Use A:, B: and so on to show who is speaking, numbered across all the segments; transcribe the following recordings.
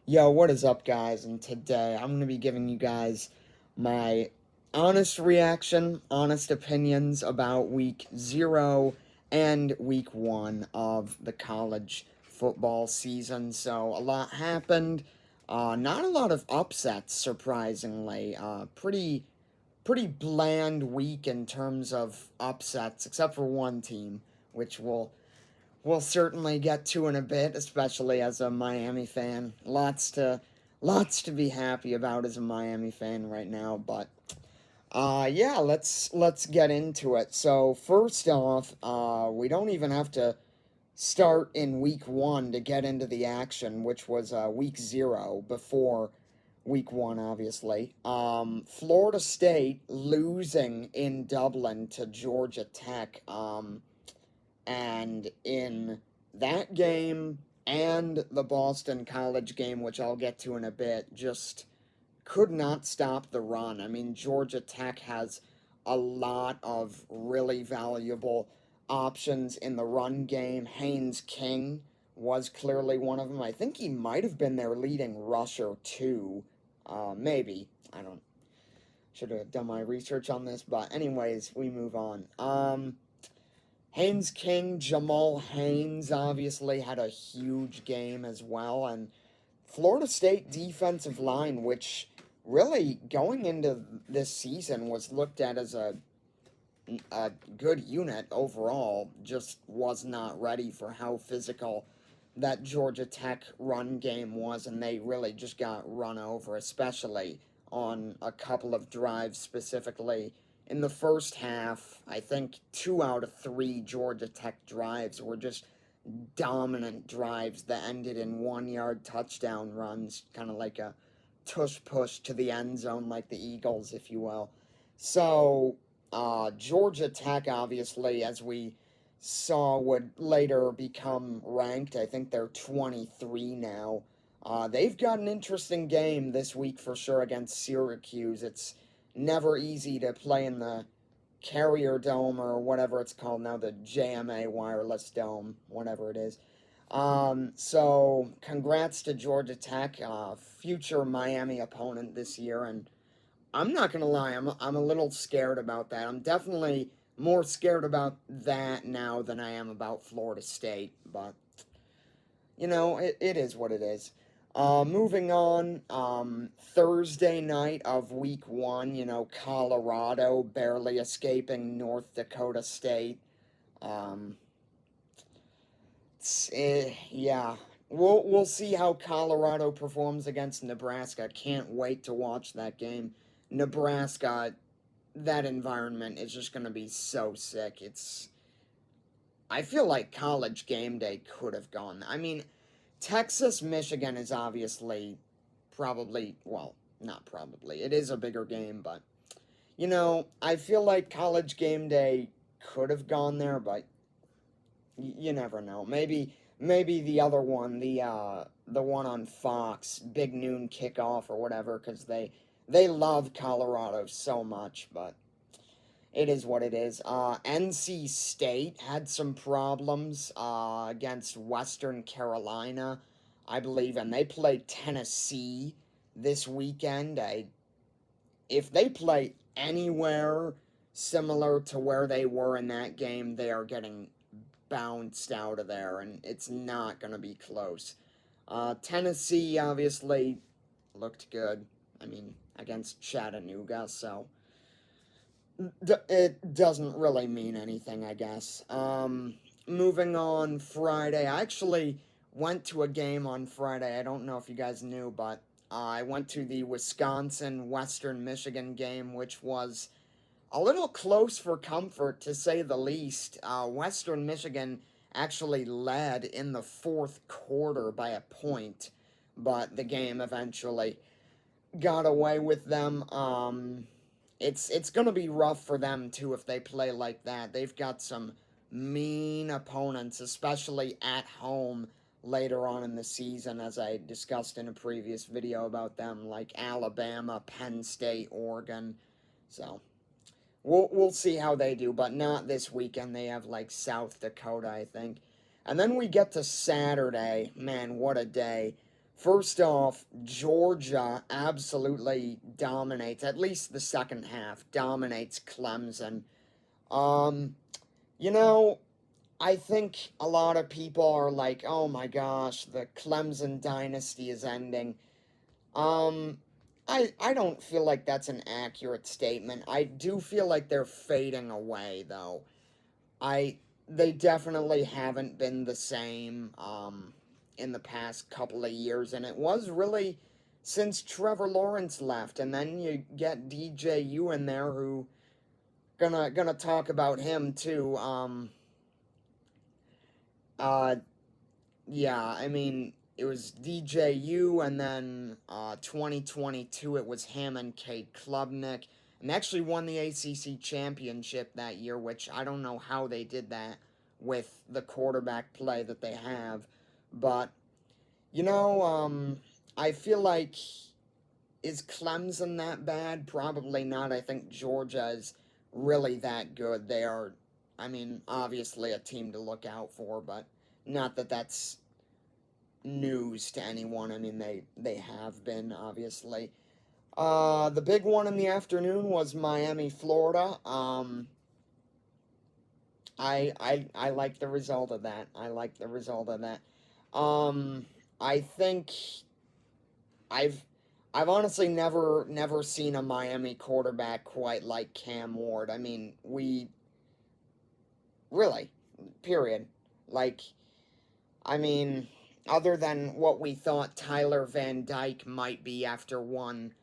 A: Yo, what is up, guys? And today I'm going to be giving you guys my honest reaction, honest opinions about week 0 and week 1 of the college football season. So, a lot happened. Not a lot of upsets, surprisingly. Pretty bland week in terms of upsets, except for one team, which we'll certainly get to in a bit, especially as a Miami fan. Lots to be happy about as a Miami fan right now, but yeah, let's get into it. So first off, we don't even have to start in week 1 to get into the action, which was week 0 before week 1, obviously. Florida State losing in Dublin to Georgia Tech. And in that game and the Boston College game, which I'll get to in a bit, just could not stop the run. I mean, Georgia Tech has a lot of really valuable options in the run game. Haynes King was clearly one of them. I think he might have been their leading rusher, too. Maybe. I don't. Should have done my research on this, but anyways, we move on. Haynes King, Jamal Haynes obviously had a huge game as well, and Florida State defensive line, which really going into this season was looked at as a good unit overall, just was not ready for how physical that Georgia Tech run game was, and they really just got run over, especially on a couple of drives specifically. In the first half, I think 2 out of 3 Georgia Tech drives were just dominant drives that ended in 1 yard touchdown runs, kind of like a tush push to the end zone, like the Eagles, if you will. So, Georgia Tech, obviously, as we saw, would later become ranked. I think they're 23 now. They've got an interesting game this week for sure against Syracuse. It's never easy to play in the Carrier Dome or whatever it's called now, the JMA Wireless Dome, whatever it is. So congrats to Georgia Tech, future Miami opponent this year, and I'm not gonna lie, I'm a little scared about that. I'm definitely more scared about that now than I am about Florida State, but it is what it is. Moving on, Thursday night of week 1, Colorado barely escaping North Dakota State. Um, yeah, we'll see how Colorado performs against Nebraska. Can't wait to watch that game. Nebraska, that environment is just gonna be so sick. I feel like College Game Day could have gone. I mean, Texas Michigan is obviously probably, well, not probably. It is a bigger game, but I feel like College Game Day could have gone there, but you never know. Maybe the other one, the one on Fox, Big Noon Kickoff or whatever, because they love Colorado so much, but it is what it is. NC State had some problems against Western Carolina, I believe, and they played Tennessee this weekend. If they play anywhere similar to where they were in that game, they are getting bounced out of there, and it's not going to be close. Tennessee obviously looked good. I mean, against Chattanooga, so it doesn't really mean anything, I guess. Moving on, Friday. I actually went to a game on Friday. I don't know if you guys knew, but I went to the Wisconsin Western Michigan game, which was a little close for comfort, to say the least. Western Michigan actually led in the fourth quarter by a point, but the game eventually got away with them. It's gonna be rough for them too if they play like that. They've got some mean opponents, especially at home later on in the season, as I discussed in a previous video about them, like Alabama, Penn State, Oregon. So we'll see how they do, but not this weekend. They have like South Dakota, I think. And then we get to Saturday. Man, what a day. First off, Georgia absolutely dominates, at least the second half, dominates Clemson. Um, you know, I think a lot of people are like, oh my gosh, the Clemson dynasty is ending. Um, I don't feel like that's an accurate statement. I do feel like they're fading away, though. I they definitely haven't been the same in the past couple of years, and it was really since Trevor Lawrence left, and then you get DJU in there who gonna talk about him too. Uh yeah, I mean it was DJU, and then 2022 it was him and Cade Klubnik, and they actually won the ACC championship that year, which I don't know how they did that with the quarterback play that they have, but you know, I feel like is Clemson that bad? Probably not. I think Georgia is really that good. They are, I mean, obviously a team to look out for, but not that that's news to anyone. I mean, they have been obviously. The big one in the afternoon was Miami, Florida. I like the result of that. I like the result of that. Um, I think I've I've honestly never seen a Miami quarterback quite like Cam Ward. I mean, we really, period. Like, I mean, other than what we thought Tyler Van Dyke might be after one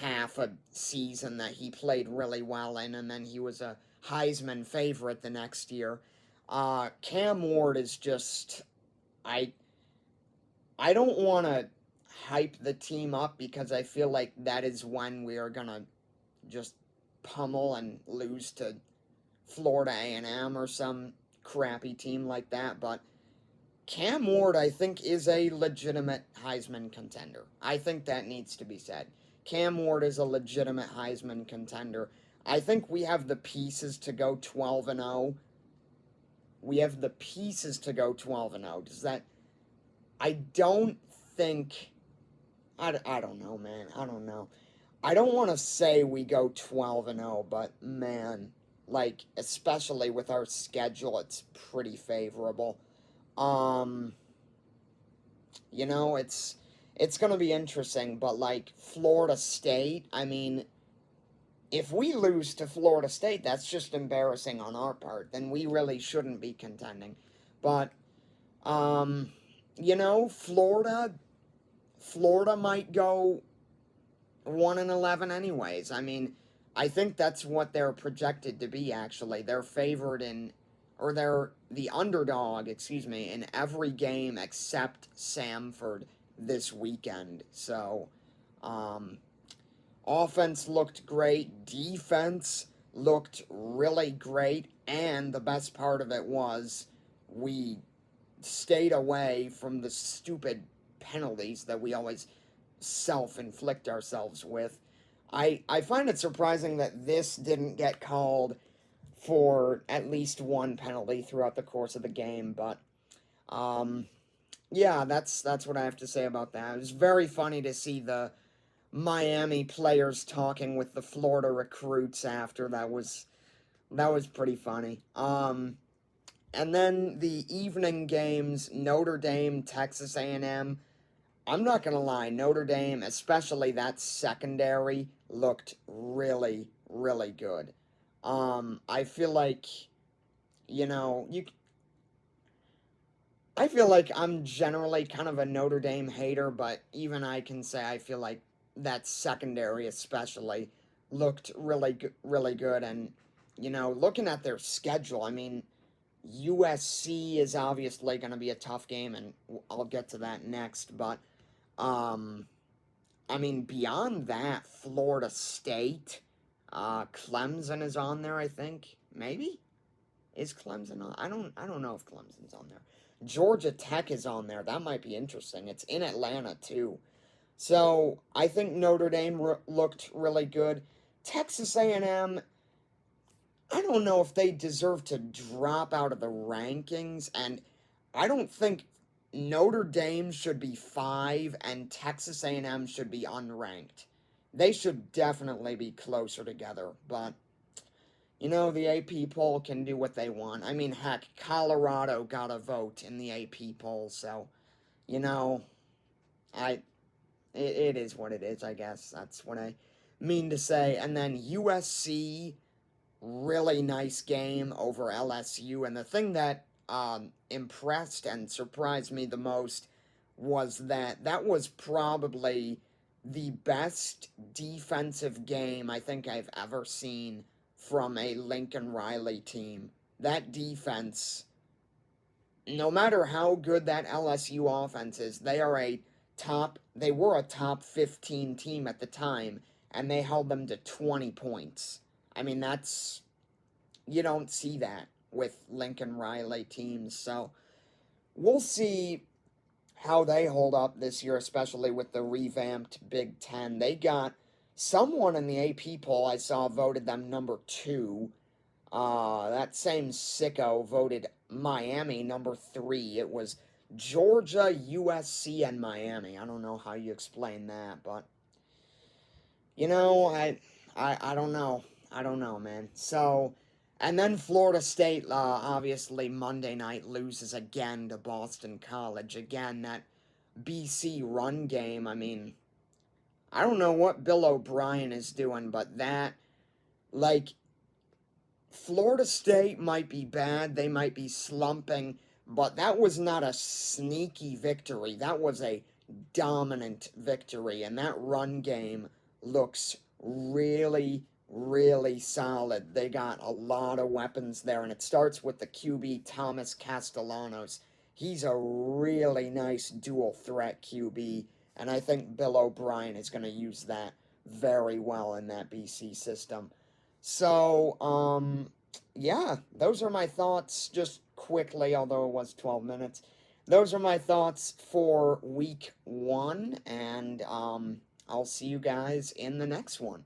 A: half a season that he played really well in, and then he was a Heisman favorite the next year. Cam Ward is just I I don't want to hype the team up because I feel like that is when we are gonna just pummel and lose to Florida A&M or some crappy team like that. But Cam Ward, I think, is a legitimate Heisman contender. I think that needs to be said. Cam Ward is a legitimate Heisman contender. I think we have the pieces to go 12 and 0. We have the pieces to go 12 and 0. Does that I don't think I don't know, man. I don't know. I don't want to say we go 12 and 0, but man, like especially with our schedule, it's pretty favorable. Um, it's going to be interesting, but like Florida State, I mean, if we lose to Florida State, that's just embarrassing on our part. Then we really shouldn't be contending. But um, Florida might go 1-11 anyways. I mean, I think that's what they're projected to be actually. They're favored or they're the underdog, excuse me, in every game except Samford this weekend. So, um, offense looked great, defense looked really great, and the best part of it was we stayed away from the stupid penalties that we always self-inflict ourselves with. I find it surprising that this didn't get called for at least one penalty throughout the course of the game, but um, yeah, that's what I have to say about that. It was very funny to see the Miami players talking with the Florida recruits after. That was pretty funny. And then the evening games, Notre Dame, Texas A&M. I'm not going to lie, Notre Dame, especially that secondary, looked really, really good. I feel like, you know, you. I feel like I'm generally kind of a Notre Dame hater, but even I can say I feel like that secondary, especially, looked really good. And looking at their schedule, I mean, USC is obviously going to be a tough game, and I'll get to that next. But um, I mean, beyond that, Florida State, Clemson is on there. I think maybe is Clemson on. I don't know if Clemson's on there. Georgia Tech is on there. That might be interesting. It's in Atlanta too. So I think Notre Dame looked really good. Texas A&M. I don't know if they deserve to drop out of the rankings, and I don't think Notre Dame should be 5 and Texas A&M should be unranked. They should definitely be closer together, but the AP poll can do what they want. I mean, heck, Colorado got a vote in the AP poll, so you know, I it is what it is, I guess. That's what I mean to say. And then USC, really nice game over LSU. And the thing that impressed and surprised me the most was that was probably the best defensive game I think I've ever seen from a Lincoln Riley team. That defense, no matter how good that LSU offense is, they were a top 15 team at the time, and they held them to 20 points. I mean, you don't see that with Lincoln Riley teams, so we'll see how they hold up this year, especially with the revamped Big Ten. They got someone in the AP poll I saw voted them number 2. That same sicko voted Miami number 3. It was Georgia, USC, and Miami. I don't know how you explain that, but I don't know. I don't know, man. So, and then Florida State, obviously Monday night loses again to Boston College. Again, that BC run game. I mean, I don't know what Bill O'Brien is doing, but like, Florida State might be bad, they might be slumping, but that was not a sneaky victory. That was a dominant victory, and that run game looks really, really solid. They got a lot of weapons there, and it starts with the QB Thomas Castellanos. He's a really nice dual threat QB, and I think Bill O'Brien is going to use that very well in that BC system. So, yeah, those are my thoughts just quickly, although it was 12 minutes. Those are my thoughts for week 1, and I'll see you guys in the next one.